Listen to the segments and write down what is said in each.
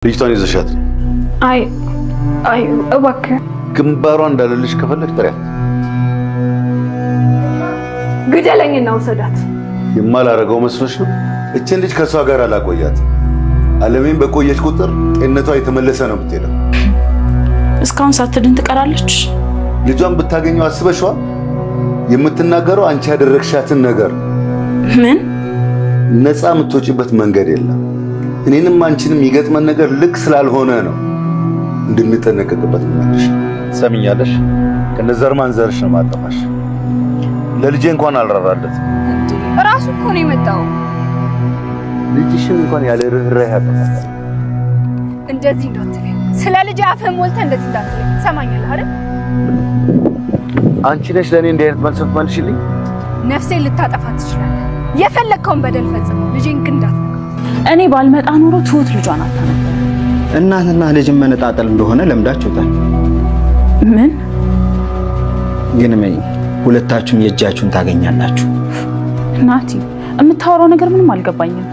ልጅቷን ይዘሻት አይ እባክህ ግንባሯ እንዳለልሽ ከፈለግሽ ጥሪያት። ግደለኝና ውሰዳት። የማላረገው መስሎሽ ነው? እችን ልጅ ከሷ ጋር አላቆያት። አለሜን በቆየች ቁጥር ጤንነቷ የተመለሰ ነው የምትሄደው። እስካሁን ሳትድን ትቀራለች። ልጇን ብታገኘው አስበሽዋል? የምትናገረው አንቺ ያደረግሻትን ነገር ምን ነፃ የምትወጪበት መንገድ የለም። እኔንም አንቺንም ይገጥመን ነገር ልክ ስላልሆነ ነው እንድንጠነቀቅበት ማለት ነው። ሰሚኛለሽ? ከነዘር ማንዘርሽ ነው ማጠፋሽ። ለልጄ እንኳን አልራራለት። ራሱ እኮ ነው የመጣው። ልጅሽን እንኳን ያለ ርህራሄ ያጠፋል። እንደዚህ እንዳትለኝ፣ ስለ ልጅ አፍህን ሞልተህ እንደዚህ እንዳትለኝ። ትሰማኛለህ አይደል? አንቺ ነሽ ለኔ እንዲህ አይነት መልስ ትመልሽልኝ? ነፍሴን ልታጠፋ ትችላለህ። የፈለግከውን በደል ፈጽም። ልጄን ግን እንዳትነካ። እኔ ባልመጣ ኖሮ ትሁት ልጇን አታነበር። እናትና ልጅን መነጣጠል እንደሆነ ለምዳችሁታል። ምን ግን ሁለታችሁም የእጃችሁን ታገኛላችሁ። ናቲ፣ የምታወራው ነገር ምንም አልገባኝም።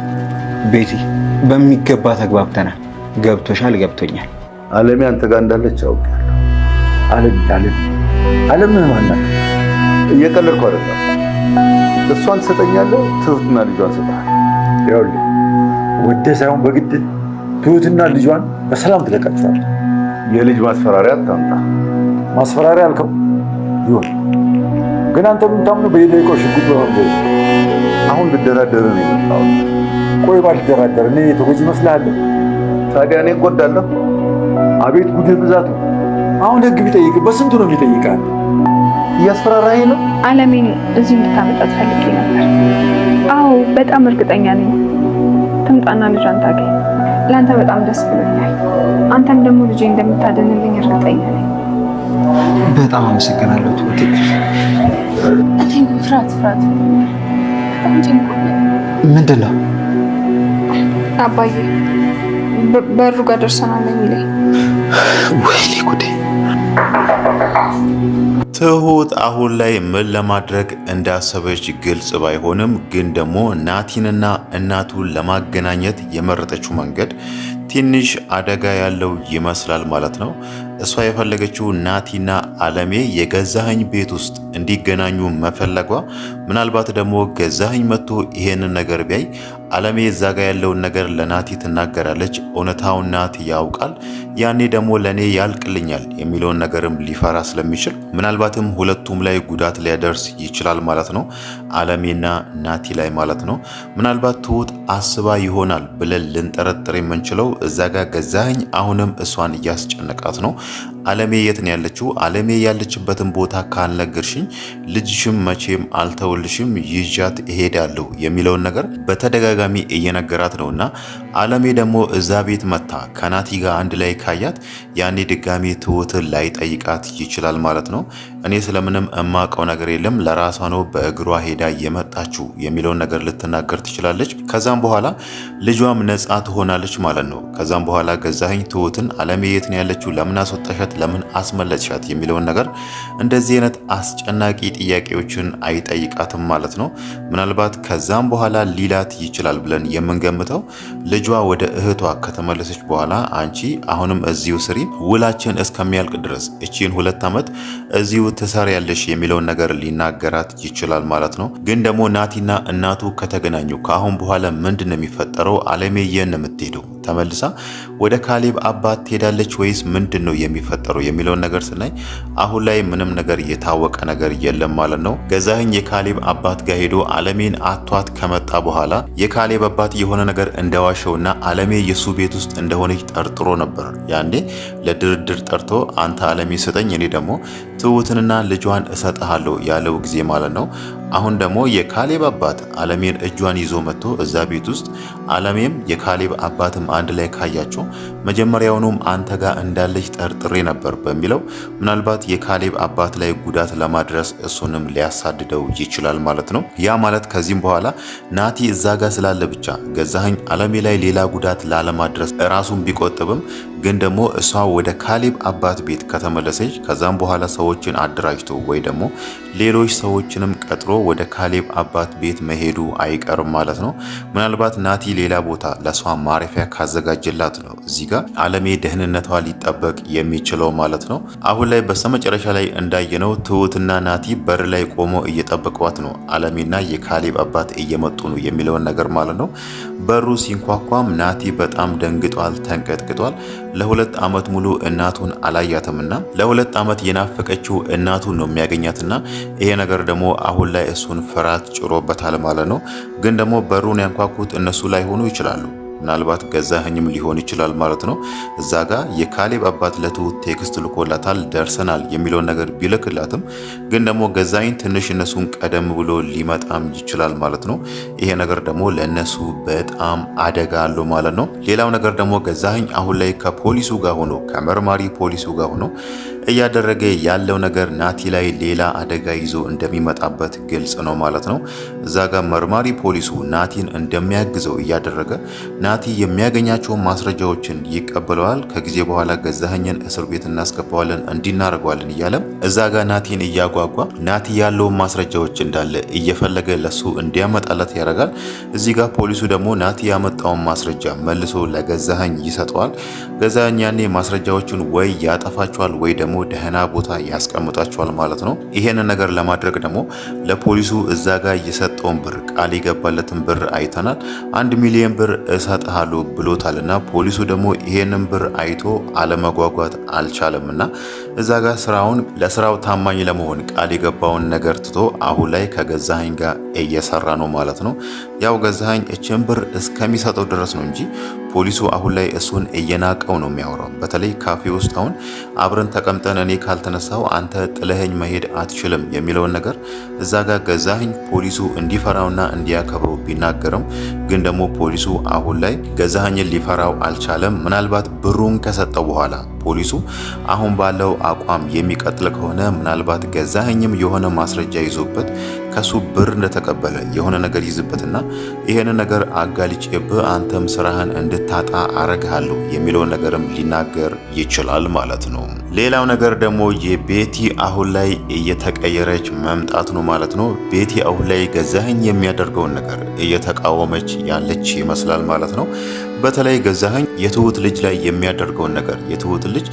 ቤቲ፣ በሚገባ ተግባብተናል። ገብቶሻል? ገብቶኛል። አለሜ አንተ ጋር እንዳለች አውቃለሁ። አለም ምን ማለት? እየቀለድኩ አይደለም። እሷን ትሰጠኛለህ፣ ትሁትና ልጇን ሰጣለህ። ይኸውልህ ወደ ሳይሆን በግድ ትሁትና ልጇን በሰላም ትለቃቸዋለህ። የልጅ ማስፈራሪያ አታምጣ። ማስፈራሪያ አልከው ይሁን፣ ግን አንተ የምታምነው በየደቂቃው ሽጉጥ በመንገድ አሁን ልደራደር ነው የመጣሁት። ቆይ ባልደራደር እኔ ተጎጂ እመስልሃለሁ? ታዲያ እኔ እጎዳለሁ? አቤት ጉድህ ብዛቱ! አሁን ህግ ቢጠይቅ በስንቱ ነው የሚጠይቃል? እያስፈራራኝ ነው። አለሜን እዚህ እንድታመጣት ፈልጌ ነበር። አዎ በጣም እርግጠኛ ነኝ። ትምጣና ልጇን ታገኝ። ለአንተ በጣም ደስ ብሎኛል። አንተም ደግሞ ልጄ እንደምታደንልኝ እርግጠኛ ነኝ። በጣም አመሰግናለሁ ትሁት። ፍራት በጣም ጭንቆኛል። ምንድን ነው? አባዬ በሩ ጋር ደርሰናል የሚለኝ። ወይኔ ጉዴ! ትሁት አሁን ላይ ምን ለማድረግ እንዳሰበች ግልጽ ባይሆንም ግን ደግሞ ናቲንና እናቱን ለማገናኘት የመረጠችው መንገድ ትንሽ አደጋ ያለው ይመስላል ማለት ነው። እሷ የፈለገችው ናቲና አለሜ የገዛኸኝ ቤት ውስጥ እንዲገናኙ መፈለጓ፣ ምናልባት ደግሞ ገዛኸኝ መጥቶ ይሄንን ነገር ቢያይ አለሜ እዛ ጋ ያለውን ነገር ለናቲ ትናገራለች። እውነታውን ናቲ ያውቃል። ያኔ ደግሞ ለኔ ያልቅልኛል የሚለውን ነገርም ሊፈራ ስለሚችል ምናልባትም ሁለቱም ላይ ጉዳት ሊያደርስ ይችላል ማለት ነው፣ አለሜና ናቲ ላይ ማለት ነው። ምናልባት ትሁት አስባ ይሆናል ብለን ልንጠረጥር የምንችለው እዛ ጋ ገዛኸኝ አሁንም እሷን እያስጨነቃት ነው። አለሜ የት ነው ያለችው? አለሜ ያለችበትን ቦታ ካልነገርሽኝ ልጅሽም መቼም አልተውልሽም፣ ይዣት እሄዳለሁ የሚለውን ነገር በተደጋጋሚ እየነገራት ነውና አለሜ ደግሞ እዛ ቤት መታ ከናቲ ጋር አንድ ላይ ካያት ያኔ ድጋሚ ትሁትን ላይ ጠይቃት ይችላል ማለት ነው። እኔ ስለምንም እማቀው ነገር የለም፣ ለራሷ ነው በእግሯ ሄዳ የመጣችው የሚለውን ነገር ልትናገር ትችላለች። ከዛም በኋላ ልጇም ነፃ ትሆናለች ማለት ነው። ከዛም በኋላ ገዛኸኝ ትሁትን አለሜ የት ነው ያለችው? ለምን አስወጣሻት? ለምን አስመለጥሻት? የሚለውን ነገር እንደዚህ አይነት አስጨናቂ ጥያቄዎችን አይጠይቃትም ማለት ነው። ምናልባት ከዛም በኋላ ሊላት ይችላል ብለን የምንገምተው ልጇ ወደ እህቷ ከተመለሰች በኋላ አንቺ አሁንም እዚሁ ስሪ፣ ውላችን እስከሚያልቅ ድረስ እቺን 2 ዓመት እዚሁ ትሰሪያለሽ የሚለውን ነገር ሊናገራት ይችላል ማለት ነው። ግን ደግሞ ናቲና እናቱ ከተገናኙ ከአሁን በኋላ ምንድን ነው የሚፈጠረው? አለሜ የት ነው የምትሄደው? ተመልሳ ወደ ካሌብ አባት ትሄዳለች ወይስ ምንድን ነው የሚፈጠረው የሚለውን ነገር ስናይ አሁን ላይ ምንም ነገር የታወቀ ነገር የለም ማለት ነው። ገዛኸኝ የካሌብ አባት ጋር ሄዶ አለሜን አቷት ከመጣ በኋላ የካሌብ አባት የሆነ ነገር እንደዋሸውና አለሜ የሱ ቤት ውስጥ እንደሆነች ጠርጥሮ ነበር። ያኔ ለድርድር ጠርቶ አንተ አለሜ ስጠኝ፣ እኔ ደግሞ ትሁትንና ልጇን እሰጥሃለሁ ያለው ጊዜ ማለት ነው። አሁን ደግሞ የካሌብ አባት አለሜን እጇን ይዞ መጥቶ እዛ ቤት ውስጥ አለሜም የካሌብ አባትም አንድ ላይ ካያቸው መጀመሪያውኑም አንተ ጋር እንዳለች ጠርጥሬ ነበር በሚለው ምናልባት የካሌብ አባት ላይ ጉዳት ለማድረስ እሱንም ሊያሳድደው ይችላል ማለት ነው። ያ ማለት ከዚህም በኋላ ናቲ እዛ ጋር ስላለ ብቻ ገዛኸኝ አለሜ ላይ ሌላ ጉዳት ላለማድረስ ራሱን ቢቆጥብም ግን ደግሞ እሷ ወደ ካሌብ አባት ቤት ከተመለሰች ከዛም በኋላ ሰዎችን አደራጅቶ ወይ ደግሞ ሌሎች ሰዎችንም ቀጥሮ ወደ ካሌብ አባት ቤት መሄዱ አይቀርም ማለት ነው። ምናልባት ናቲ ሌላ ቦታ ለሷ ማረፊያ ካዘጋጀላት ነው እዚህ ጋር አለሜ ደህንነቷ ሊጠበቅ የሚችለው ማለት ነው። አሁን ላይ በስተመጨረሻ ላይ እንዳየነው ትሁትና ናቲ በር ላይ ቆሞ እየጠበቋት ነው። አለሜና የካሌብ አባት እየመጡ ነው የሚለውን ነገር ማለት ነው። በሩ ሲንኳኳም ናቲ በጣም ደንግጧል፣ ተንቀጥቅጧል። ለ2 ዓመት ሙሉ እናቱን አላያትምና ለ2 ዓመት የናፈቀችው እናቱን ነው የሚያገኛትና ይሄ ነገር ደግሞ አሁን ላይ እሱን ፍርሃት ጭሮበታል ማለት ነው። ግን ደግሞ በሩን ያንኳኩት እነሱ ላይ ሆኑ ይችላሉ። ምናልባት ገዛኸኝም ሊሆን ይችላል ማለት ነው። እዛ ጋር የካሌብ አባት ለትሁት ቴክስት ልኮላታል ደርሰናል የሚለውን ነገር ቢልክላትም ግን ደግሞ ገዛኸኝ ትንሽ እነሱን ቀደም ብሎ ሊመጣም ይችላል ማለት ነው። ይሄ ነገር ደግሞ ለእነሱ በጣም አደጋ አለው ማለት ነው። ሌላው ነገር ደግሞ ገዛኸኝ አሁን ላይ ከፖሊሱ ጋር ሆኖ ከመርማሪ ፖሊሱ ጋር ሆኖ እያደረገ ያለው ነገር ናቲ ላይ ሌላ አደጋ ይዞ እንደሚመጣበት ግልጽ ነው ማለት ነው። እዛ ጋር መርማሪ ፖሊሱ ናቲን እንደሚያግዘው እያደረገ ናቲ የሚያገኛቸውን ማስረጃዎችን ይቀበለዋል። ከጊዜ በኋላ ገዛኸኝን እስር ቤት እናስገባዋለን እንዲናረገዋለን እያለም እዛ ጋር ናቲን እያጓጓ ናቲ ያለውን ማስረጃዎች እንዳለ እየፈለገ ለሱ እንዲያመጣለት ያደርጋል። እዚህ ጋር ፖሊሱ ደግሞ ናቲ ያመጣውን ማስረጃ መልሶ ለገዛኸኝ ይሰጠዋል። ገዛኸኝ ያኔ ማስረጃዎችን ወይ ያጠፋቸዋል ወይ ደግሞ ደህና ቦታ ያስቀምጣቸዋል ማለት ነው። ይሄን ነገር ለማድረግ ደግሞ ለፖሊሱ እዛ ጋር የሰጠውን ብር ቃል የገባለትን ብር አይተናል። 1 ሚሊዮን ብር እሰጥሃለሁ ብሎታልና ፖሊሱ ደግሞ ይሄንን ብር አይቶ አለመጓጓት አልቻለምና እዛ ጋር ለስራው ታማኝ ለመሆን ቃል የገባውን ነገር ትቶ አሁን ላይ ከገዛኸኝ ጋር እየሰራ ነው ማለት ነው። ያው ገዛኸኝ እችን ብር እስከሚሰጠው ድረስ ነው እንጂ ፖሊሱ አሁን ላይ እሱን እየናቀው ነው የሚያወራው። በተለይ ካፌ ውስጥ አሁን አብረን ተቀምጠን እኔ ካልተነሳው አንተ ጥለኸኝ መሄድ አትችልም የሚለውን ነገር እዛ ጋር ገዛኸኝ ፖሊሱ እንዲፈራውና እንዲያከብረው ቢናገርም ግን ደግሞ ፖሊሱ አሁን ላይ ገዛኸኝን ሊፈራው አልቻለም። ምናልባት ብሩን ከሰጠው በኋላ ፖሊሱ አሁን ባለው አቋም የሚቀጥል ከሆነ ምናልባት ገዛኸኝም የሆነ ማስረጃ ይዞበት ከሱ ብር እንደተቀበለ የሆነ ነገር ይዝበትና ይሄን ነገር አጋልጬብህ አንተም ስራህን እንድታጣ አረግሃለሁ የሚለውን ነገርም ሊናገር ይችላል ማለት ነው። ሌላው ነገር ደግሞ የቤቲ አሁን ላይ እየተቀየረች መምጣት ነው ማለት ነው። ቤቲ አሁን ላይ ገዛኸኝ የሚያደርገውን ነገር እየተቃወመች ያለች ይመስላል ማለት ነው። በተለይ ገዛኸኝ የትሁት ልጅ ላይ የሚያደርገውን ነገር የትሁት ልጅ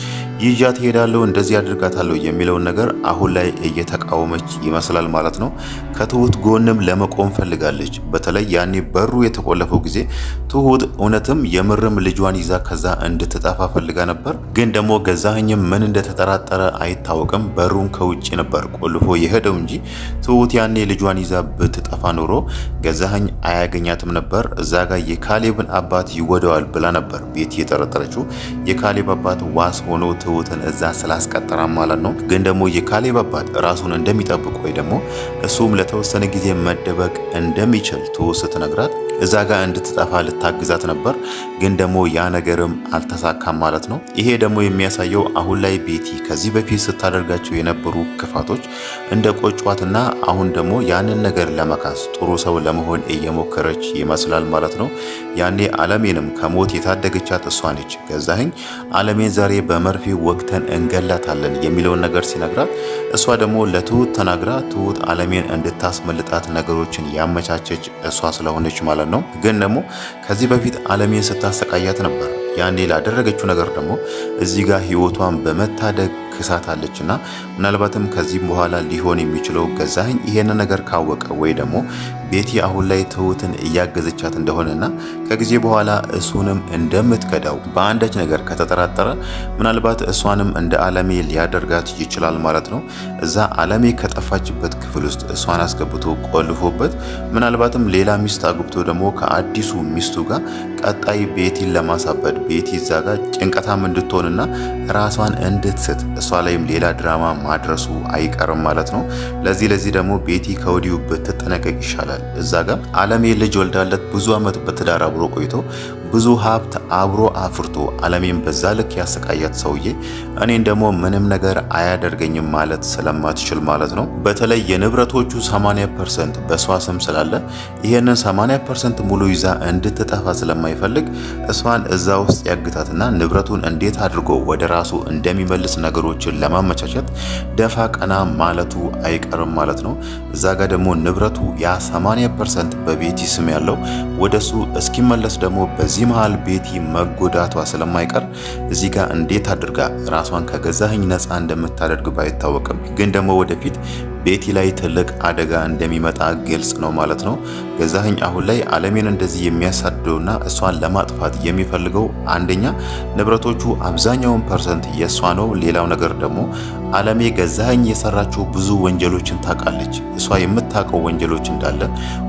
ይዣት ሄዳለሁ እንደዚህ አድርጋታለሁ የሚለውን ነገር አሁን ላይ እየተቃወመች ይመስላል ማለት ነው። ከትሁት ጎንም ለመቆም ፈልጋለች። በተለይ ያኔ በሩ የተቆለፈው ጊዜ ትሁት እውነትም የምርም ልጇን ይዛ ከዛ እንድትጠፋ ፈልጋ ነበር። ግን ደግሞ ገዛኸኝም ምን እንደተጠራጠረ አይታወቅም። በሩን ከውጭ ነበር ቆልፎ የሄደው እንጂ ትሁት ያኔ ልጇን ይዛ ብትጠፋ ኖሮ ገዛኸኝ አያገኛትም ነበር። እዛ ጋር የካሌብን አባት ይወደዋል ብላ ነበር ቤቲ የጠረጠረችው። የካሌብ አባት ዋስ ሆኖ ትሁትን እዛ ስላስቀጠራ ማለት ነው። ግን ደግሞ የካሌብ አባት ራሱን እንደሚጠብቅ ወይ ደግሞ እሱም ለተወሰነ ጊዜ መደበቅ እንደሚችል ትሁት ስትነግራት እዛ ጋር እንድትጠፋ ልታግዛት ነበር። ግን ደግሞ ያ ነገርም አልተሳካም ማለት ነው። ይሄ ደግሞ የሚያሳየው አሁን ላይ ቤቲ ከዚህ በፊት ስታደርጋቸው የነበሩ ክፋቶች እንደ ቆጯትና አሁን ደግሞ ያንን ነገር ለመካስ ጥሩ ሰው ለመሆን እየሞከረች ይመስላል ማለት ነው። ያኔ አለሜንም ከሞት የታደገቻት እሷ ነች። ገዛኸኝ አለሜን ዛሬ በመርፌ ወቅተን እንገላታለን የሚለውን ነገር ሲነግራት እሷ ደግሞ ለትሁት ተናግራ ትሁት አለሜን እንድታስመልጣት ነገሮችን ያመቻቸች እሷ ስለሆነች ማለት ነው። ግን ደግሞ ከዚህ በፊት አለሜን ስታሰቃያት ነበር። ያኔ ላደረገችው ነገር ደግሞ እዚህ ጋር ህይወቷን በመታደግ ክሳታለችና ምናልባትም ከዚህም በኋላ ሊሆን የሚችለው ገዛኸኝ ይሄን ነገር ካወቀ ወይ ደግሞ ቤቲ አሁን ላይ ትሁትን እያገዘቻት እንደሆነና ከጊዜ በኋላ እሱንም እንደምትከዳው በአንዳች ነገር ከተጠራጠረ ምናልባት እሷንም እንደ አለሜ ሊያደርጋት ይችላል ማለት ነው። እዛ አለሜ ከጠፋችበት ክፍል ውስጥ እሷን አስገብቶ ቆልፎበት ምናልባትም ሌላ ሚስት አግብቶ ደግሞ ከአዲሱ ሚስቱ ጋር ቀጣይ ቤቲን ለማሳበድ ቤቲ እዛ ጋር ጭንቀታም እንድትሆንና ራሷን እንድትስት እሷ ላይም ሌላ ድራማ ማድረሱ አይቀርም ማለት ነው። ለዚህ ደግሞ ቤቲ ከወዲሁ ብትጠነቀቅ ይሻላል። እዛ ጋር አለሜ ልጅ ወልዳለት ብዙ ዓመት በትዳር አብሮ ቆይቶ ብዙ ሀብት አብሮ አፍርቶ አለሜን በዛ ልክ ያሰቃያት ሰውዬ እኔን ደግሞ ምንም ነገር አያደርገኝም ማለት ስለማትችል ማለት ነው። በተለይ የንብረቶቹ 80% በሷ ስም ስላለ ይሄንን 80% ሙሉ ይዛ እንድትጠፋ ስለማይፈልግ እሷን እዛ ውስጥ ያግታትና ንብረቱን እንዴት አድርጎ ወደ ራሱ እንደሚመልስ ነገሮችን ለማመቻቸት ደፋ ቀና ማለቱ አይቀርም ማለት ነው። እዛ ጋር ደግሞ ንብረቱ ያ 80% በቤቲ ስም ያለው ወደሱ እስኪመለስ ደግሞ በዚህ በዚህ መሃል ቤቲ መጎዳቷ ስለማይቀር እዚህ ጋር እንዴት አድርጋ ራሷን ከገዛኸኝ ነፃ እንደምታደርግ ባይታወቅም ግን ደግሞ ወደፊት ቤቲ ላይ ትልቅ አደጋ እንደሚመጣ ግልጽ ነው ማለት ነው። ገዛኸኝ አሁን ላይ አለሜን እንደዚህ የሚያሳድደውና እሷን ለማጥፋት የሚፈልገው አንደኛ ንብረቶቹ አብዛኛውን ፐርሰንት የእሷ ነው። ሌላው ነገር ደግሞ አለሜ ገዛኸኝ የሰራችው ብዙ ወንጀሎችን ታውቃለች። እሷ የምታውቀው ወንጀሎች እንዳለ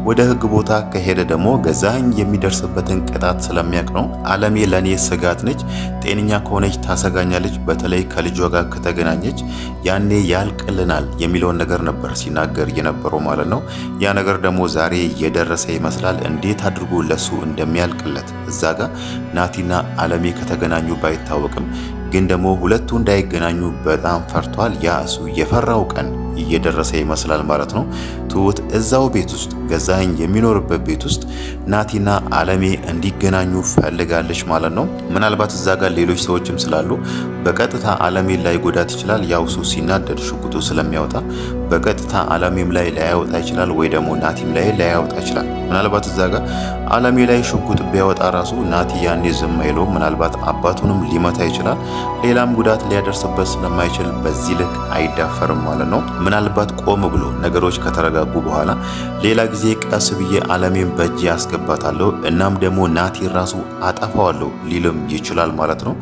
ወደ ህግ ቦታ ከሄደ ደግሞ ገዛኸኝ የሚደርስበትን ቅጣት ስለሚያውቅ ነው። አለሜ ለኔ ስጋት ነች፣ ጤነኛ ከሆነች ታሰጋኛለች፣ በተለይ ከልጇ ጋር ከተገናኘች ያኔ ያልቅልናል የሚለውን ነገር ነበር ሲናገር የነበረው ማለት ነው። ያ ነገር ደግሞ ዛሬ የደረሰ ይመስላል። እንዴት አድርጎ ለሱ እንደሚያልቅለት እዛ ጋር ናቲና አለሜ ከተገናኙ ባይታወቅም ግን ደግሞ ሁለቱ እንዳይገናኙ በጣም ፈርቷል። ያ እሱ የፈራው ቀን እየደረሰ ይመስላል ማለት ነው። ትሁት እዛው ቤት ውስጥ ገዛኸኝ የሚኖርበት ቤት ውስጥ ናቲና አለሜ እንዲገናኙ ፈልጋለች ማለት ነው። ምናልባት እዛ ጋር ሌሎች ሰዎችም ስላሉ በቀጥታ አለሜን ላይ ጎዳት ይችላል። ያው እሱ ሲናደድ ሽጉጡ ስለሚያወጣ በቀጥታ አለሜም ላይ ላያወጣ ይችላል፣ ወይ ደግሞ ናቲም ላይ ላያወጣ ይችላል። ምናልባት እዛ ጋር አለሜ ላይ ሽጉጥ ቢያወጣ ራሱ ናቲ ያኔ ዝም አይለው፣ ምናልባት አባቱንም ሊመታ ይችላል። ሌላም ጉዳት ሊያደርስበት ስለማይችል በዚህ ልክ አይዳፈርም ማለት ነው። ምናልባት ቆም ብሎ ነገሮች ከተረጋጉ በኋላ ሌላ ጊዜ ቀስ ብዬ አለሜን በእጅ ያስገባታለሁ እናም ደግሞ ናቲ ራሱ አጠፋዋለሁ ሊልም ይችላል ማለት ነው።